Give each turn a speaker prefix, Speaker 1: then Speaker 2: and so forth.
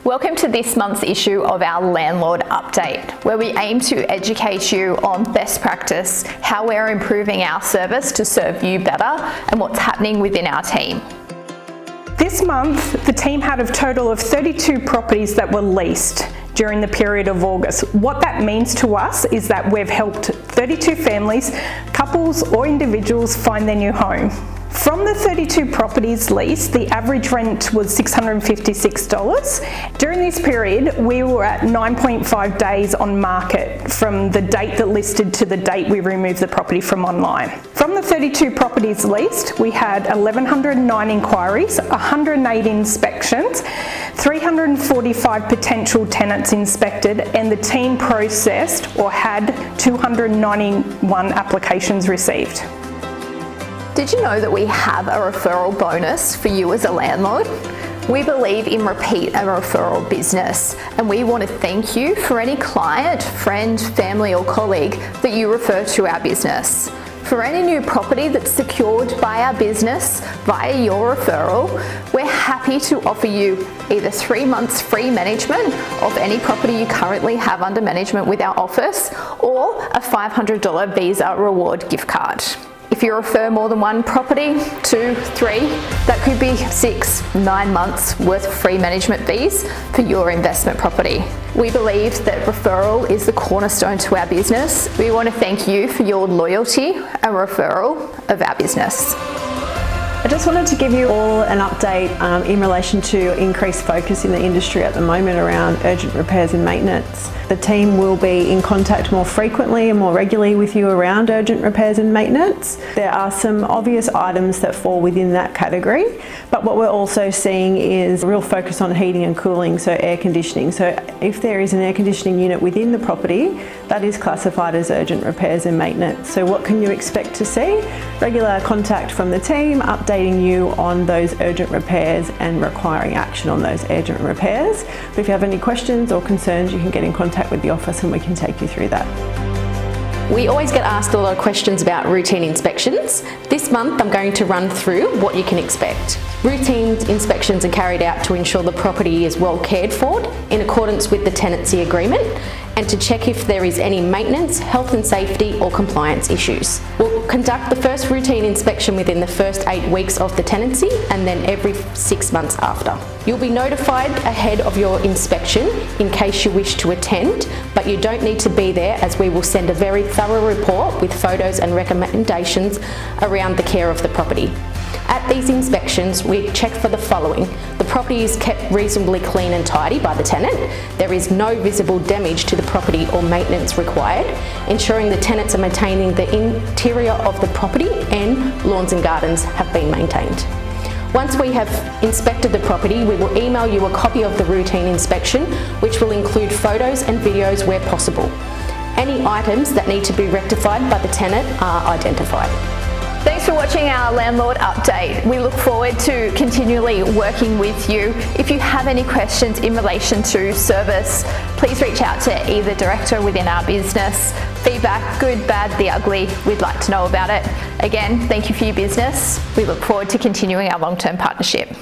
Speaker 1: Welcome to this month's issue of our Landlord Update, where we aim to educate you on best practice, how we're improving our service to serve you better, and what's happening within our team.
Speaker 2: This month, the team had a total of 32 properties that were leased during the period of August. What that means to us is that we've helped 32 families, couples or individuals find their new home. From the 32 properties leased, the average rent was $656. During this period, we were at 9.5 days on market from the date that listed to the date we removed the property from online. From the 32 properties leased, we had 1,109 inquiries, 108 inspections, 345 potential tenants inspected, and the team processed or had 291 applications received.
Speaker 1: Did you know that we have a referral bonus for you as a landlord? We believe in repeat and referral business, and we want to thank you for any client, friend, family or colleague that you refer to our business. For any new property that's secured by our business via your referral, we're happy to offer you either 3 months free management of any property you currently have under management with our office, or a $500 Visa reward gift card. If you refer more than one property, 2, 3, that could be 6, 9 months worth of free management fees for your investment property. We believe that referral is the cornerstone to our business. We want to thank you for your loyalty and referral of our business.
Speaker 3: I just wanted to give you all an update in relation to increased focus in the industry at the moment around urgent repairs and maintenance. The team will be in contact more frequently and more regularly with you around urgent repairs and maintenance. There are some obvious items that fall within that category, but what we're also seeing is a real focus on heating and cooling, so air conditioning. So if there is an air conditioning unit within the property, that is classified as urgent repairs and maintenance. So what can you expect to see? Regular contact from the team, updating you on those urgent repairs and requiring action on those urgent repairs. But if you have any questions or concerns, you can get in contact with the office and we can take you through that.
Speaker 4: We always get asked a lot of questions about routine inspections. This month I'm going to run through what you can expect. Routine inspections are carried out to ensure the property is well cared for in accordance with the tenancy agreement and to check if there is any maintenance, health and safety or compliance issues. We'll conduct the first routine inspection within the first 8 weeks of the tenancy and then every 6 months after. You'll be notified ahead of your inspection in case you wish to attend, but you don't need to be there as we will send a very thorough report with photos and recommendations around the care of the property. At these inspections, we check for the following. The property is kept reasonably clean and tidy by the tenant. There is no visible damage to the property or maintenance required, ensuring the tenants are maintaining the interior of the property and lawns and gardens have been maintained. Once we have inspected the property, we will email you a copy of the routine inspection, which will include photos and videos where possible. Any items that need to be rectified by the tenant are identified.
Speaker 1: Thanks for watching our Landlord Update. We look forward to continually working with you. If you have any questions in relation to service, please reach out to either director within our business. Feedback, good, bad, the ugly, we'd like to know about it. Again, thank you for your business. We look forward to continuing our long-term partnership.